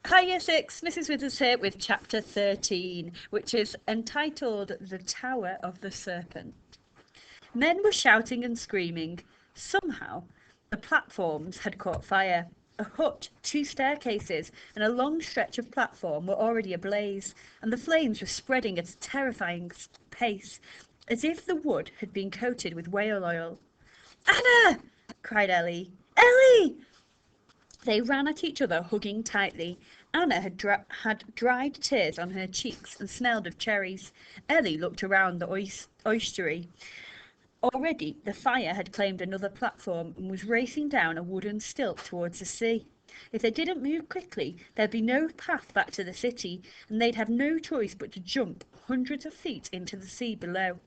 Hi Year 6, Mrs. Withers here with chapter 13, which is entitled The Tower of the Serpent. Men were shouting and screaming. Somehow, the platforms had caught fire. A hut, 2 staircases, and a long stretch of platform were already ablaze, and the flames were spreading at a terrifying pace, as if the wood had been coated with whale oil. "Anna!" cried Ellie. "Ellie!" They ran at each other, hugging tightly. Anna had dried tears on her cheeks and smelled of cherries. Ellie looked around the oystery. Already the fire had claimed another platform and was racing down a wooden stilt towards the sea. If they didn't move quickly, there'd be no path back to the city, and they'd have no choice but to jump hundreds of feet into the sea below.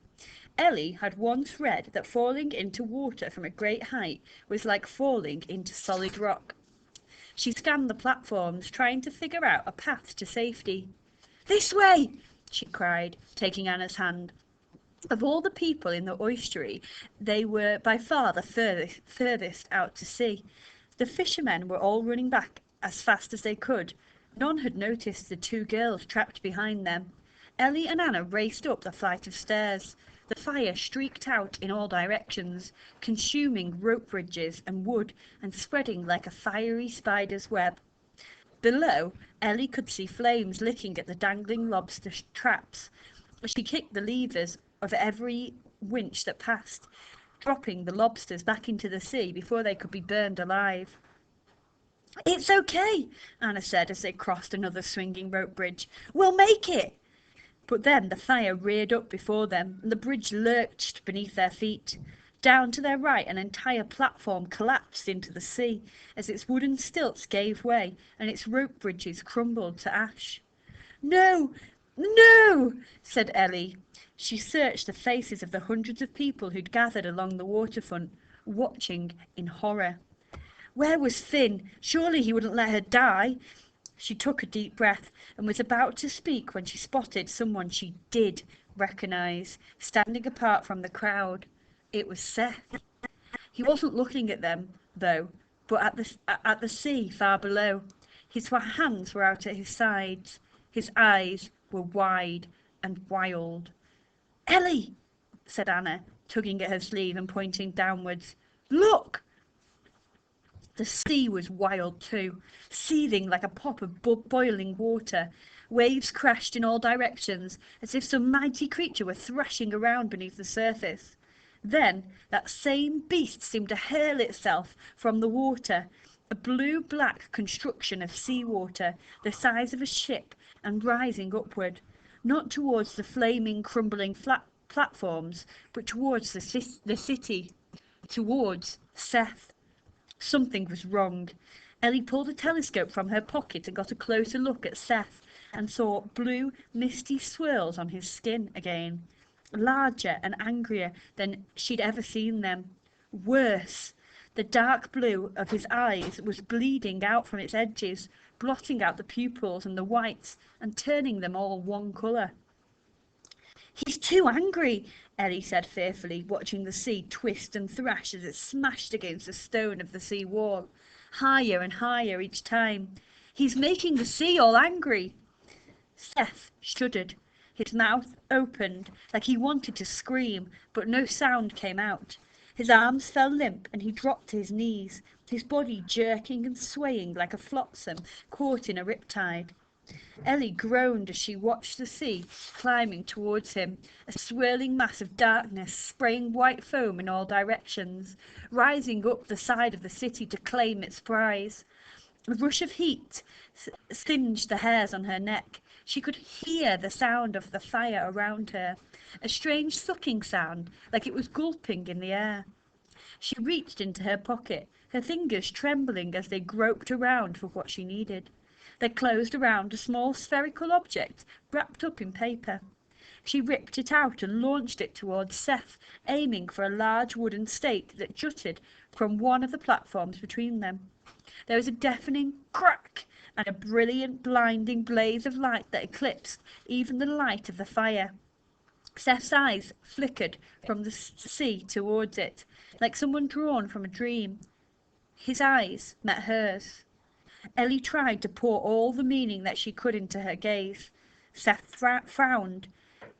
Ellie had once read that falling into water from a great height was like falling into solid rock. She scanned the platforms, trying to figure out a path to safety. "This way!" she cried, taking Anna's hand. Of all the people in the oystery, they were by far the furthest out to sea. The fishermen were all running back as fast as they could. None had noticed the 2 girls trapped behind them. Ellie and Anna raced up the flight of stairs. The fire streaked out in all directions, consuming rope bridges and wood and spreading like a fiery spider's web. Below, Ellie could see flames licking at the dangling lobster traps. She kicked the levers of every winch that passed, dropping the lobsters back into the sea before they could be burned alive. "It's okay," Anna said as they crossed another swinging rope bridge. "We'll make it." But then the fire reared up before them, and the bridge lurched beneath their feet. Down to their right, an entire platform collapsed into the sea, as its wooden stilts gave way, and its rope bridges crumbled to ash. "No, no!" said Ellie. She searched the faces of the hundreds of people who'd gathered along the waterfront, watching in horror. Where was Finn? Surely he wouldn't let her die. She took a deep breath and was about to speak when she spotted someone she did recognize, standing apart from the crowd. It was Seth. He wasn't looking at them, though, but at the sea far below. His hands were out at his sides. His eyes were wide and wild. "Ellie!" said Anna, tugging at her sleeve and pointing downwards. "Look!" The sea was wild too, seething like a pot of boiling water. Waves crashed in all directions, as if some mighty creature were thrashing around beneath the surface. Then that same beast seemed to hurl itself from the water, a blue-black construction of sea-water, the size of a ship, and rising upward, not towards the flaming, crumbling platforms, but towards the city, towards Seth. Something was wrong. Ellie pulled a telescope from her pocket and got a closer look at Seth, and saw blue, misty swirls on his skin again, larger and angrier than she'd ever seen them. Worse, the dark blue of his eyes was bleeding out from its edges, blotting out the pupils and the whites, and turning them all one colour. "He's too angry," Ellie said fearfully, watching the sea twist and thrash as it smashed against the stone of the sea wall, higher and higher each time. "He's making the sea all angry." Seth shuddered. His mouth opened like he wanted to scream, but no sound came out. His arms fell limp and he dropped to his knees, his body jerking and swaying like a flotsam caught in a riptide. Ellie groaned as she watched the sea climbing towards him, a swirling mass of darkness, spraying white foam in all directions, rising up the side of the city to claim its prize. A rush of heat singed the hairs on her neck. She could hear the sound of the fire around her, a strange sucking sound, like it was gulping in the air. She reached into her pocket, her fingers trembling as they groped around for what she needed. They closed around a small spherical object wrapped up in paper. She ripped it out and launched it towards Seth, aiming for a large wooden stake that jutted from one of the platforms between them. There was a deafening crack and a brilliant, blinding blaze of light that eclipsed even the light of the fire. Seth's eyes flickered from the sea towards it, like someone drawn from a dream. His eyes met hers. Ellie tried to pour all the meaning that she could into her gaze. Seth frowned.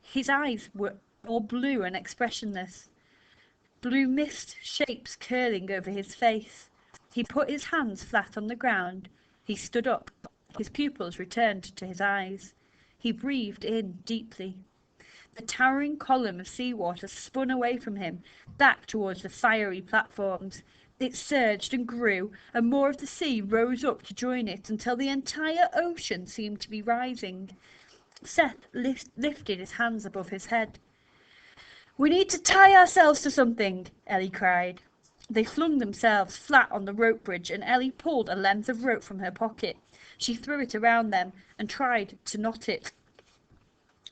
His eyes were all blue and expressionless, blue mist shapes curling over his face. He put his hands flat on the ground. He stood up. His pupils returned to his eyes. He breathed in deeply. The towering column of seawater spun away from him, back towards the fiery platforms. It surged and grew, and more of the sea rose up to join it until the entire ocean seemed to be rising. Seth lifted his hands above his head. "We need to tie ourselves to something," Ellie cried. They flung themselves flat on the rope bridge, and Ellie pulled a length of rope from her pocket. She threw it around them and tried to knot it,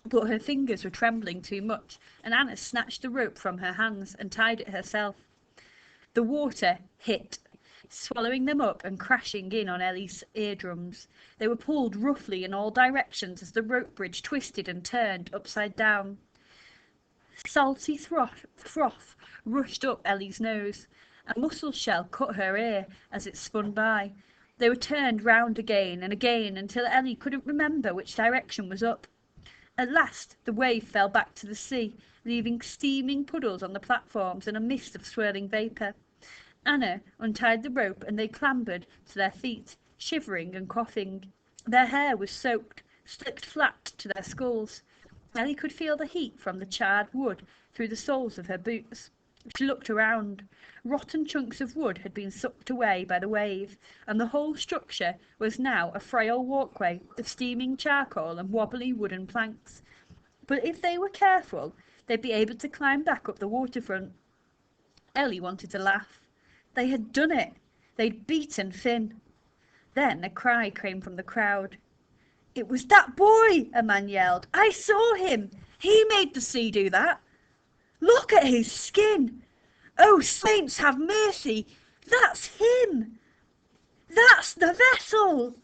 but her fingers were trembling too much, and Anna snatched the rope from her hands and tied it herself. The water hit, swallowing them up and crashing in on Ellie's eardrums. They were pulled roughly in all directions as the rope bridge twisted and turned upside down. Salty froth rushed up Ellie's nose. A mussel shell cut her ear as it spun by. They were turned round again and again until Ellie couldn't remember which direction was up. At last the wave fell back to the sea, leaving steaming puddles on the platforms and a mist of swirling vapour. Anna untied the rope and they clambered to their feet, shivering and coughing. Their hair was soaked, slicked flat to their skulls. Ellie could feel the heat from the charred wood through the soles of her boots. She looked around. Rotten chunks of wood had been sucked away by the wave, and the whole structure was now a frail walkway of steaming charcoal and wobbly wooden planks. But if they were careful, they'd be able to climb back up the waterfront. Ellie wanted to laugh. They had done it. They'd beaten Finn. Then a cry came from the crowd. "It was that boy!" a man yelled. "I saw him! He made the sea do that! Look at his skin! Oh, saints have mercy! That's him! That's the vessel!"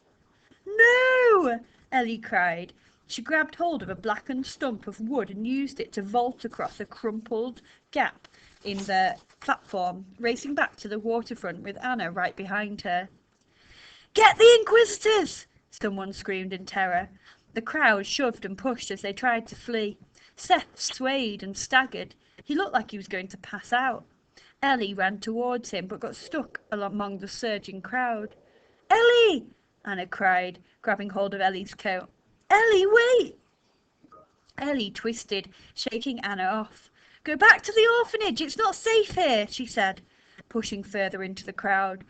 "No!" Ellie cried. She grabbed hold of a blackened stump of wood and used it to vault across a crumpled gap in the platform, racing back to the waterfront with Anna right behind her. "Get the inquisitors!" someone screamed in terror. The crowd shoved and pushed as they tried to flee. Seth swayed and staggered. He looked like he was going to pass out. Ellie ran towards him but got stuck among the surging crowd. "Ellie!" Anna cried, grabbing hold of Ellie's coat. "Ellie, wait!" Ellie twisted, shaking Anna off. "Go back to the orphanage. It's not safe here," she said, pushing further into the crowd.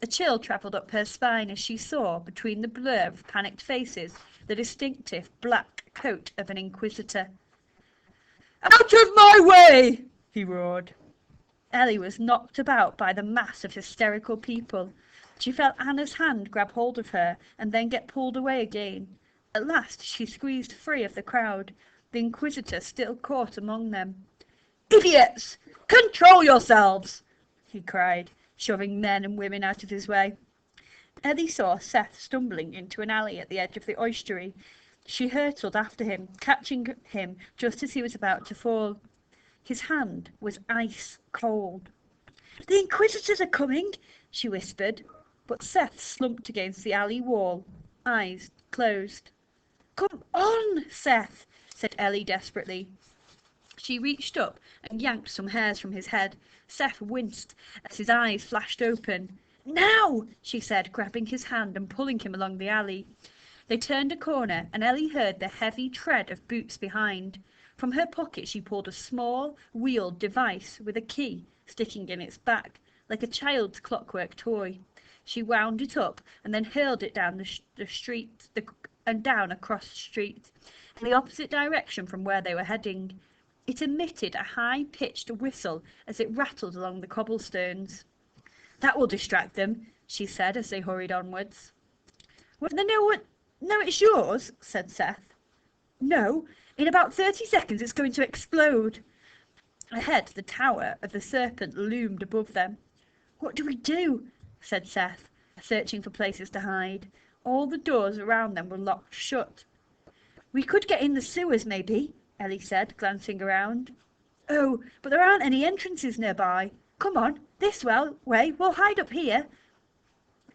A chill travelled up her spine as she saw, between the blur of panicked faces, the distinctive black coat of an inquisitor. "Out of my way!" he roared. Ellie was knocked about by the mass of hysterical people. She felt Anna's hand grab hold of her and then get pulled away again. At last she squeezed free of the crowd, the inquisitor still caught among them. "Idiots! Control yourselves!" he cried, shoving men and women out of his way. Ellie saw Seth stumbling into an alley at the edge of the oystery. She hurtled after him, catching him just as he was about to fall. His hand was ice cold. "The inquisitors are coming," she whispered, but Seth slumped against the alley wall, eyes closed. "Come on, Seth," said Ellie desperately. She reached up and yanked some hairs from his head. Seth winced as his eyes flashed open. "Now!" she said, grabbing his hand and pulling him along the alley. They turned a corner, and Ellie heard the heavy tread of boots behind. From her pocket she pulled a small, wheeled device with a key sticking in its back, like a child's clockwork toy. She wound it up and then hurled it down the street and down across the street, in the opposite direction from where they were heading. It emitted a high-pitched whistle as it rattled along the cobblestones. "That will distract them," she said as they hurried onwards. "Won't they know it's yours?" said Seth. "No. In about 30 seconds it's going to explode." Ahead, the tower of the serpent loomed above them. "What do we do?" said Seth, searching for places to hide. All the doors around them were locked shut. "We could get in the sewers, maybe," Ellie said, glancing around. "Oh, but there aren't any entrances nearby. Come on, this way, we'll hide up here."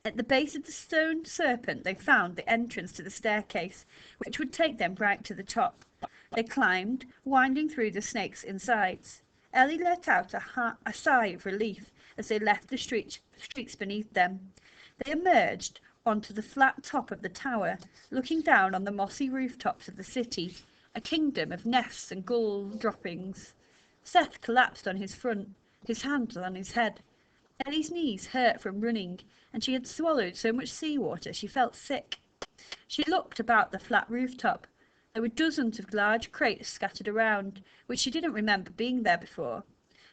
At the base of the stone serpent they found the entrance to the staircase, which would take them right to the top. They climbed, winding through the snake's insides. Ellie let out a sigh of relief as they left the streets beneath them. They emerged onto the flat top of the tower, looking down on the mossy rooftops of the city, a kingdom of nests and gull droppings. Seth collapsed on his front, his hands on his head. Ellie's knees hurt from running, and she had swallowed so much seawater she felt sick. She looked about the flat rooftop. There were dozens of large crates scattered around, which she didn't remember being there before.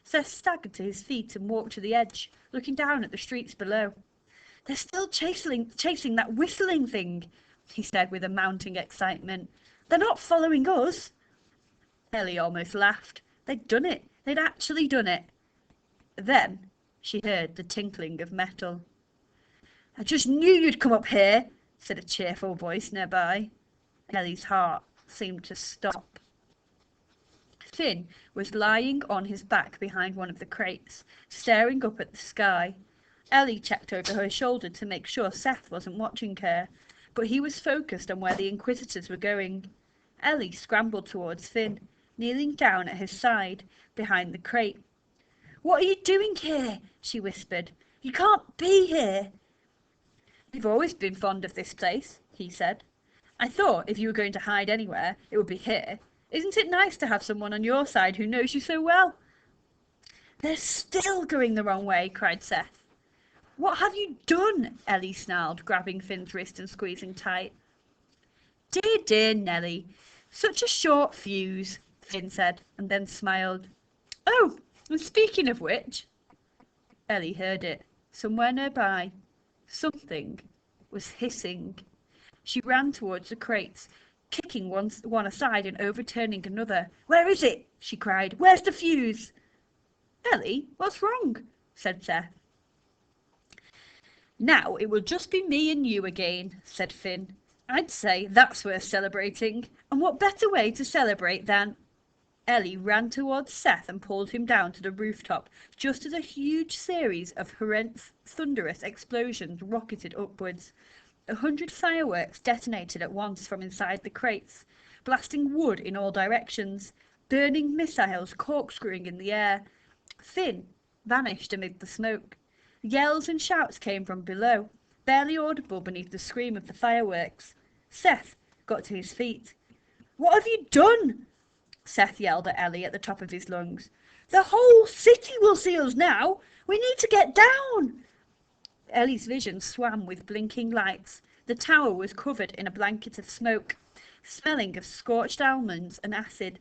Seth staggered to his feet and walked to the edge, looking down at the streets below. "They're still chasing that whistling thing," he said with a mounting excitement. "They're not following us." Ellie almost laughed. They'd done it. They'd actually done it. Then she heard the tinkling of metal. "I just knew you'd come up here," said a cheerful voice nearby. Ellie's heart seemed to stop. Finn was lying on his back behind one of the crates, staring up at the sky. Ellie checked over her shoulder to make sure Seth wasn't watching her, but he was focused on where the inquisitors were going. Ellie scrambled towards Finn, kneeling down at his side, behind the crate. "What are you doing here?" she whispered. "You can't be here." "We've always been fond of this place," he said. "I thought if you were going to hide anywhere, it would be here. Isn't it nice to have someone on your side who knows you so well?" "They're still going the wrong way," cried Seth. "What have you done?" Ellie snarled, grabbing Finn's wrist and squeezing tight. "Dear, dear Nellie, such a short fuse," Finn said, and then smiled. "Oh, and speaking of which..." Ellie heard it. Somewhere nearby, something was hissing. She ran towards the crates, kicking one aside and overturning another. "Where is it?" she cried. "Where's the fuse?" "Ellie, what's wrong?" said Seth. "Now it will just be me and you again," said Finn. "I'd say that's worth celebrating. And what better way to celebrate than..." Ellie ran towards Seth and pulled him down to the rooftop just as a huge series of horrendous, thunderous explosions rocketed upwards. 100 fireworks detonated at once from inside the crates, blasting wood in all directions, burning missiles corkscrewing in the air. Finn vanished amid the smoke. Yells and shouts came from below, barely audible beneath the scream of the fireworks. Seth got to his feet. "What have you done?" Seth yelled at Ellie at the top of his lungs. "The whole city will see us now. We need to get down." Ellie's vision swam with blinking lights. The tower was covered in a blanket of smoke, smelling of scorched almonds and acid.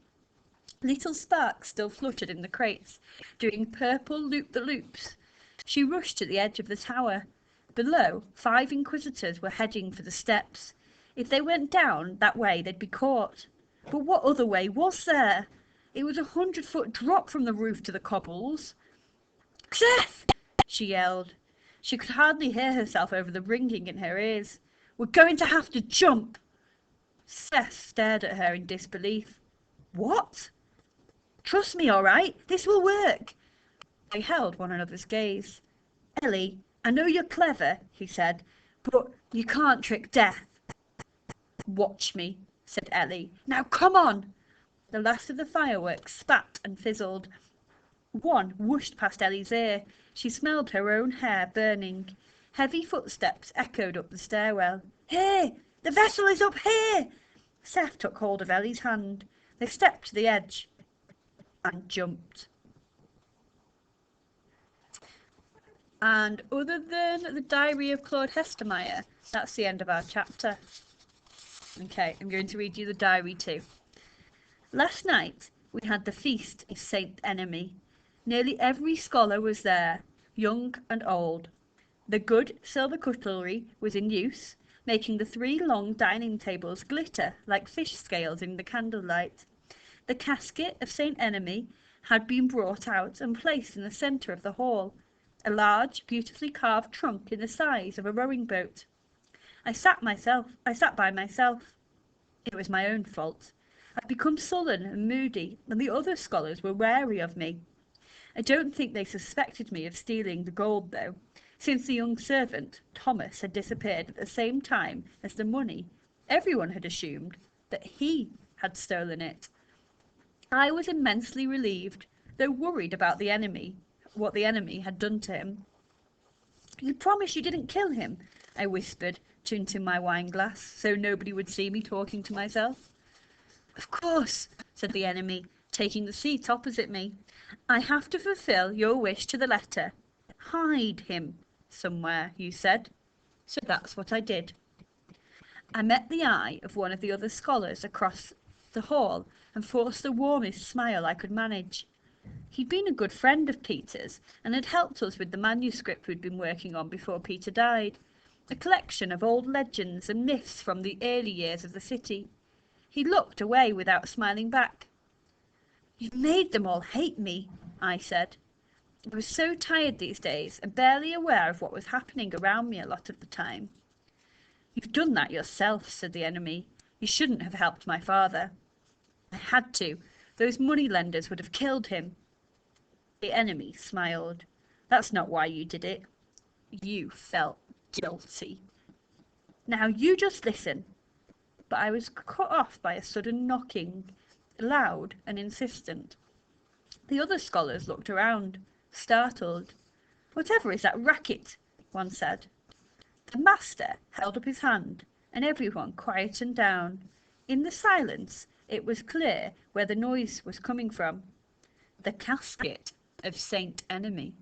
Little sparks still fluttered in the crates, doing purple loop-the-loops. She rushed to the edge of the tower. Below, 5 inquisitors were heading for the steps. If they went down that way, they'd be caught. But what other way was there? It was a 100-foot drop from the roof to the cobbles. "Seth!" she yelled. She could hardly hear herself over the ringing in her ears. "We're going to have to jump." Seth stared at her in disbelief. "What?" "Trust me, all right? This will work." They held one another's gaze. "Ellie, I know you're clever," he said, "but you can't trick death." "Watch me," said Ellie. "Now come on." The last of the fireworks spat and fizzled. One whooshed past Ellie's ear. She smelled her own hair burning. Heavy footsteps echoed up the stairwell. "Here! The vessel is up here!" Seth took hold of Ellie's hand. They stepped to the edge and jumped. And other than the diary of Claude Hestermeyer, that's the end of our chapter. Okay, I'm going to read you the diary too. "Last night we had the feast of Saint Enemy. Nearly every scholar was there, young and old. The good silver cutlery was in use, making the 3 long dining tables glitter like fish scales in the candlelight. The casket of Saint Enemy had been brought out and placed in the centre of the hall, a large, beautifully carved trunk in the size of a rowing boat. I sat by myself. It was my own fault. I'd become sullen and moody, and the other scholars were wary of me. I don't think they suspected me of stealing the gold, though. Since the young servant, Thomas, had disappeared at the same time as the money, everyone had assumed that he had stolen it. I was immensely relieved, though worried about what the enemy had done to him. "You promise you didn't kill him?" I whispered into my wine glass, so nobody would see me talking to myself. "Of course," said the enemy, taking the seat opposite me. "I have to fulfill your wish to the letter. Hide him somewhere, you said. So that's what I did." I met the eye of one of the other scholars across the hall and forced the warmest smile I could manage. He'd been a good friend of Peter's and had helped us with the manuscript we'd been working on before Peter died, a collection of old legends and myths from the early years of the city. He looked away without smiling back. "You've made them all hate me," I said. I was so tired these days and barely aware of what was happening around me a lot of the time. "You've done that yourself," said the enemy. "You shouldn't have helped my father." "I had to. Those money-lenders would have killed him." The enemy smiled. "That's not why you did it. You felt guilty. Now you just listen." But I was cut off by a sudden knocking, loud and insistent. The other scholars looked around, startled. "Whatever is that racket?" one said. The master held up his hand, and everyone quietened down. In the silence, it was clear where the noise was coming from. The casket of Saint Enemy.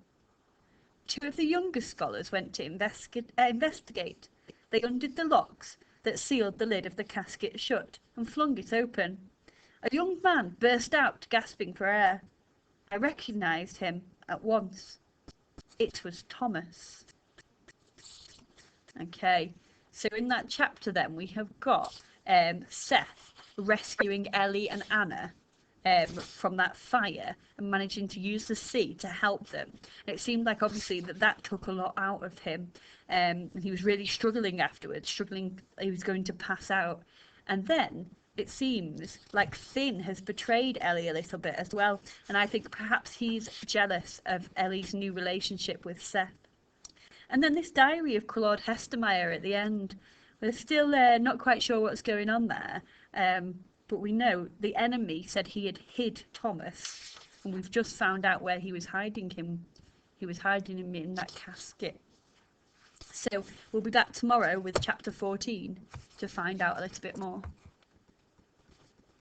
Two of the younger scholars went to investigate. They undid the locks that sealed the lid of the casket shut and flung it open. A young man burst out, gasping for air. I recognised him at once. It was Thomas. Okay, so in that chapter then we have got Seth rescuing Ellie and Anna from that fire and managing to use the sea to help them. It seemed like obviously that took a lot out of him. He was really struggling afterwards, he was going to pass out. And then it seems like Finn has betrayed Ellie a little bit as well, and I think perhaps he's jealous of Ellie's new relationship with Seth. And then this diary of Claude Hestermeyer at the end. We're still not quite sure what's going on there, but we know the enemy said he had hid Thomas, and we've just found out where he was hiding him. He was hiding him in that casket. So we'll be back tomorrow with chapter 14 to find out a little bit more.